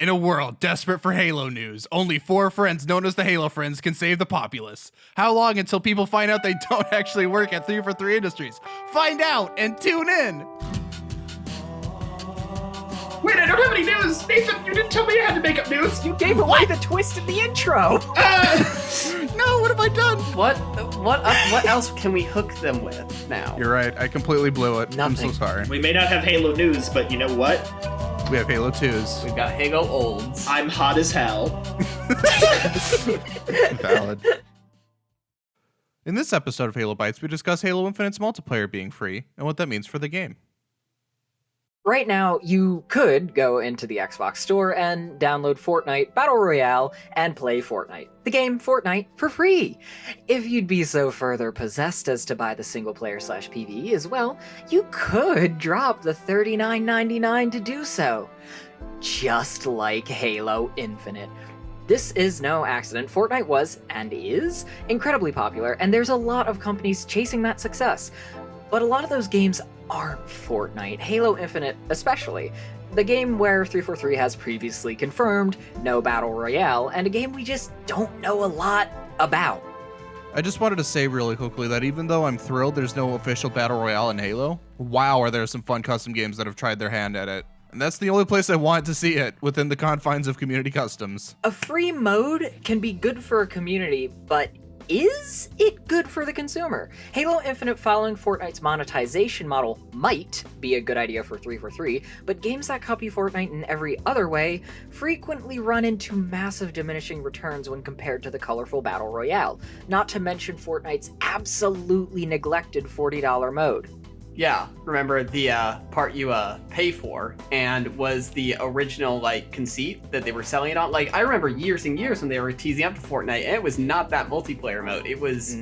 In a world desperate for Halo news, only 4 friends known as the Halo Friends can save the populace. How long until people find out they don't actually work at 343 Industries? Find out and tune in! Wait, I don't have any news! Nathan, you didn't tell me I had to make up news! You gave away the twist in the intro! No, what have I done? What else can we hook them with now? You're right, I completely blew it. Nothing. I'm so sorry. We may not have Halo news, but you know what? We have Halo 2s. We've got Halo Olds. I'm hot as hell. Valid. In this episode of Halo Bytes, we discuss Halo Infinite's multiplayer being free and what that means for the game. Right now, you could go into the Xbox store and download Fortnite Battle Royale and play Fortnite, the game Fortnite, for free. If you'd be so further possessed as to buy the single-player/PvE as well, you could drop the $39.99 to do so. Just like Halo Infinite. This is no accident. Fortnite was, and is, incredibly popular, and there's a lot of companies chasing that success. But a lot of those games aren't Fortnite, Halo Infinite especially. The game where 343 has previously confirmed no Battle Royale, and a game we just don't know a lot about. I just wanted to say really quickly that even though I'm thrilled there's no official Battle Royale in Halo, wow, are there some fun custom games that have tried their hand at it. And that's the only place I want to see it, within the confines of community customs. A free mode can be good for a community, but is it good for the consumer? Halo Infinite following Fortnite's monetization model might be a good idea for 343, but games that copy Fortnite in every other way frequently run into massive diminishing returns when compared to the colorful Battle Royale, not to mention Fortnite's absolutely neglected $40 mode. Yeah, remember the part you pay for, and was the original conceit that they were selling it on. I remember years and years when they were teasing up to Fortnite, and it was not that multiplayer mode. It was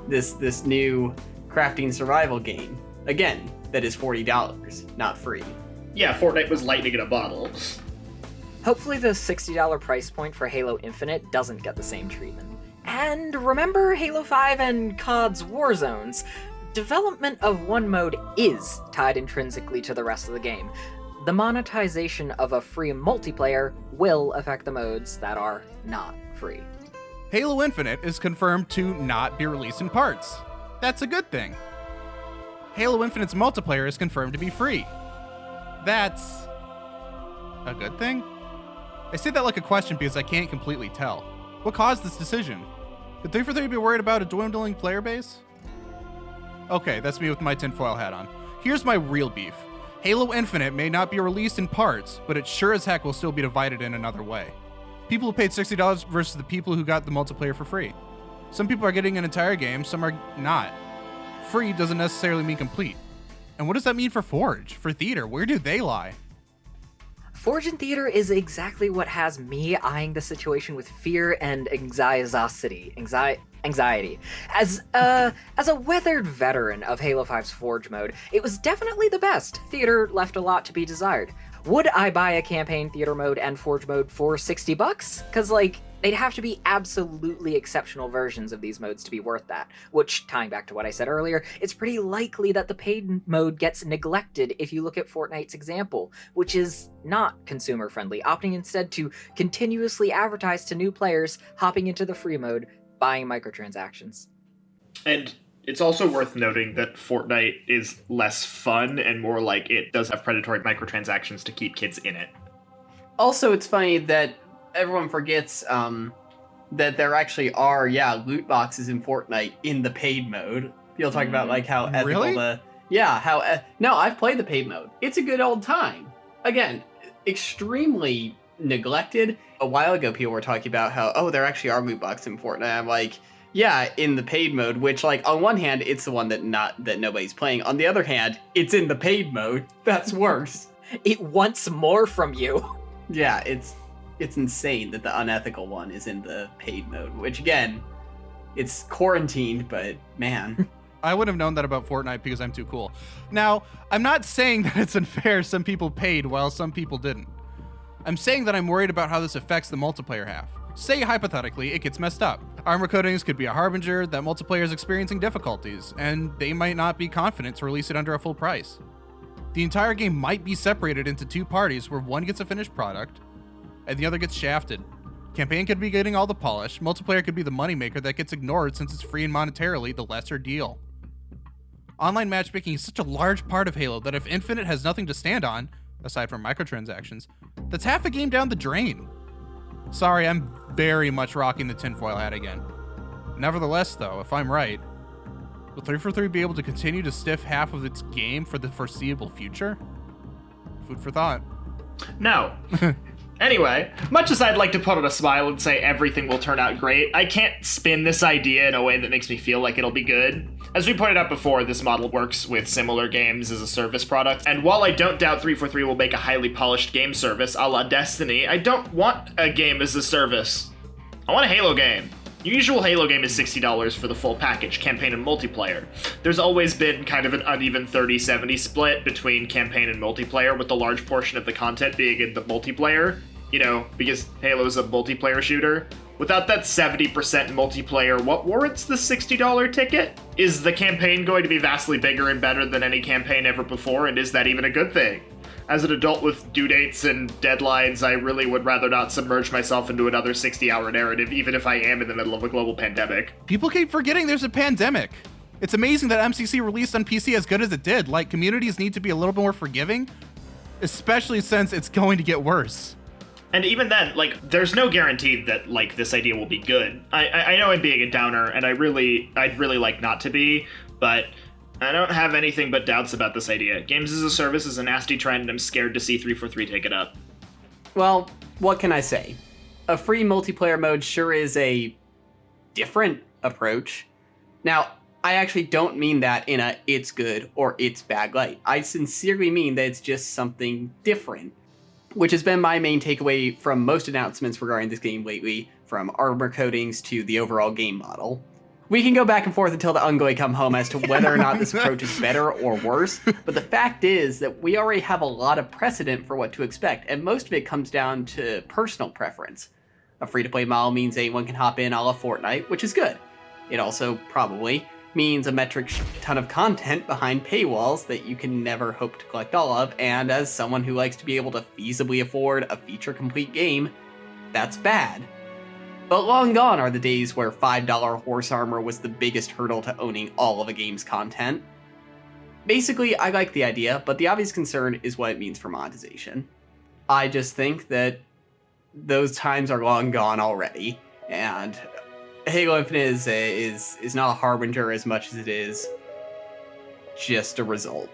this new crafting survival game. Again, that is $40, not free. Yeah, Fortnite was lightning in a bottle. Hopefully the $60 price point for Halo Infinite doesn't get the same treatment. And remember Halo 5 and COD's Warzones? Development of one mode is tied intrinsically to the rest of the game. The monetization of a free multiplayer will affect the modes that are not free. Halo Infinite is confirmed to not be released in parts. That's a good thing. Halo Infinite's multiplayer is confirmed to be free. That's a good thing? I say that like a question because I can't completely tell. What caused this decision? Could 343 be worried about a dwindling player base? Okay, that's me with my tinfoil hat on. Here's my real beef. Halo Infinite may not be released in parts, but it sure as heck will still be divided in another way. People who paid $60 versus the people who got the multiplayer for free. Some people are getting an entire game, some are not. Free doesn't necessarily mean complete. And what does that mean for Forge? For Theater? Where do they lie? Forge and Theater is exactly what has me eyeing the situation with fear and anxiety. As a weathered veteran of Halo 5's Forge mode, it was definitely the best. Theater left a lot to be desired. Would I buy a campaign Theater mode and Forge mode for $60? Cause they'd have to be absolutely exceptional versions of these modes to be worth that, which, tying back to what I said earlier, it's pretty likely that the paid mode gets neglected if you look at Fortnite's example, which is not consumer-friendly, opting instead to continuously advertise to new players hopping into the free mode, buying microtransactions. And it's also worth noting that Fortnite is less fun and more like it does have predatory microtransactions to keep kids in it. Also, it's funny that everyone forgets that there actually are, loot boxes in Fortnite in the paid mode. People talk about how ethical Really? No, I've played the paid mode. It's a good old time. Again, extremely neglected. A while ago, people were talking about how, there actually are loot boxes in Fortnite. I'm like, yeah, in the paid mode, which on one hand, it's the one that nobody's playing. On the other hand, it's in the paid mode. That's worse. It wants more from you. Yeah, it's insane that the unethical one is in the paid mode, which again, it's quarantined, but man. I wouldn't have known that about Fortnite because I'm too cool. Now, I'm not saying that it's unfair some people paid while some people didn't. I'm saying that I'm worried about how this affects the multiplayer half. Say, hypothetically, it gets messed up. Armor coatings could be a harbinger that multiplayer is experiencing difficulties, and they might not be confident to release it under a full price. The entire game might be separated into two parties where one gets a finished product, and the other gets shafted. Campaign could be getting all the polish, multiplayer could be the moneymaker that gets ignored since it's free and monetarily the lesser deal. Online matchmaking is such a large part of Halo that if Infinite has nothing to stand on, aside from microtransactions, that's half a game down the drain. Sorry, I'm very much rocking the tinfoil hat again. Nevertheless, though, if I'm right, will 343 be able to continue to stiff half of its game for the foreseeable future? Food for thought. No. Anyway, much as I'd like to put on a smile and say everything will turn out great, I can't spin this idea in a way that makes me feel like it'll be good. As we pointed out before, this model works with similar games as a service product, and while I don't doubt 343 will make a highly polished game service a la Destiny, I don't want a game as a service. I want a Halo game. Your usual Halo game is $60 for the full package, campaign and multiplayer. There's always been kind of an uneven 30-70 split between campaign and multiplayer, with the large portion of the content being in the multiplayer, because Halo's a multiplayer shooter. Without that 70% multiplayer, what warrants the $60 ticket? Is the campaign going to be vastly bigger and better than any campaign ever before, and is that even a good thing? As an adult with due dates and deadlines, I really would rather not submerge myself into another 60-hour narrative, even if I am in the middle of a global pandemic. People keep forgetting there's a pandemic. It's amazing that MCC released on PC as good as it did. Like, communities need to be a little more forgiving, especially since it's going to get worse. And even then, there's no guarantee that, this idea will be good. I know I'm being a downer, and I'd really like not to be, but I don't have anything but doubts about this idea. Games as a service is a nasty trend, and I'm scared to see 343 take it up. Well, what can I say? A free multiplayer mode sure is a different approach. Now, I actually don't mean that in a it's good or it's bad light. I sincerely mean that it's just something different, which has been my main takeaway from most announcements regarding this game lately, from armor coatings to the overall game model. We can go back and forth until the ungoy come home as to whether or not this approach is better or worse, but the fact is that we already have a lot of precedent for what to expect, and most of it comes down to personal preference. A free-to-play model means anyone can hop in a la Fortnite, which is good. It also probably means a metric ton of content behind paywalls that you can never hope to collect all of, and as someone who likes to be able to feasibly afford a feature-complete game, that's bad. But long gone are the days where $5 horse armor was the biggest hurdle to owning all of a game's content. Basically, I like the idea, but the obvious concern is what it means for monetization. I just think that those times are long gone already, and Halo Infinite is not a harbinger as much as it is just a result.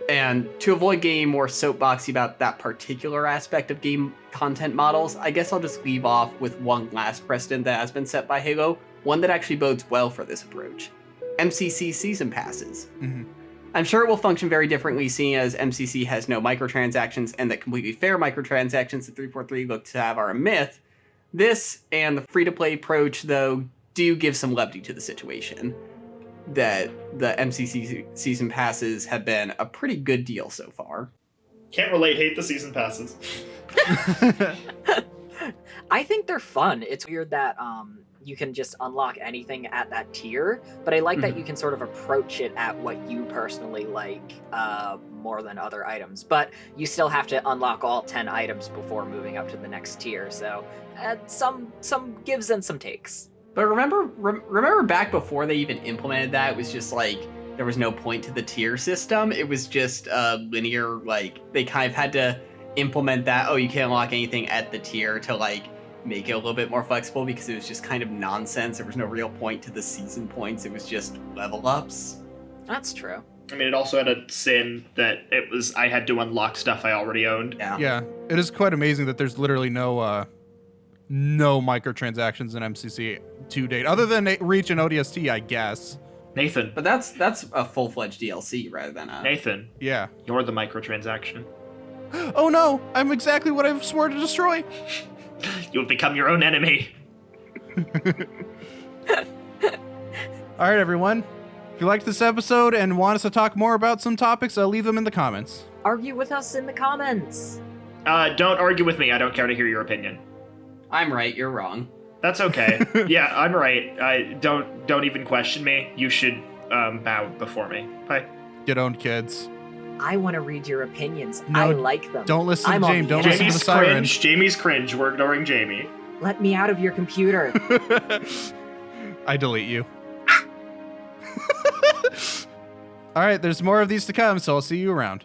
And to avoid getting more soapboxy about that particular aspect of game content models, I guess I'll just leave off with one last precedent that has been set by Halo, one that actually bodes well for this approach. MCC Season Passes. Mm-hmm. I'm sure it will function very differently, seeing as MCC has no microtransactions, and that completely fair microtransactions that 343 look to have are a myth. This and the free-to-play approach, though, do give some levity to the situation. That the MCC Season Passes have been a pretty good deal so far. Can't relate, hate the Season Passes. I think they're fun. It's weird that you can just unlock anything at that tier, but I like that you can sort of approach it at what you personally like more than other items. But you still have to unlock all 10 items before moving up to the next tier, so some gives and some takes. But remember back before they even implemented that, it was just there was no point to the tier system. It was just linear, they kind of had to implement that, you can't unlock anything at the tier to make it a little bit more flexible, because it was just kind of nonsense. There was no real point to the season points. It was just level ups. That's true. I mean, it also had a sin that I had to unlock stuff I already owned. Yeah, it is quite amazing that there's literally no microtransactions in MCC to date, other than Reach and ODST, I guess. Nathan. But that's a full-fledged DLC rather than a... Nathan. Yeah. You're the microtransaction. Oh no, I'm exactly what I've sworn to destroy. You'll become your own enemy. All right, everyone. If you liked this episode and want us to talk more about some topics, leave them in the comments. Argue with us in the comments. Don't argue with me. I don't care to hear your opinion. I'm right, you're wrong. That's okay. Yeah, I'm right. Don't even question me. You should bow before me. Bye. Get owned, kids. I want to read your opinions. No, I like them. don't listen to I'm on James. the Don't listen to internet. the siren. cringe. Jamie's cringe. We're ignoring Jamie. Let me out of your computer. I delete you. All right, there's more of these to come, so I'll see you around.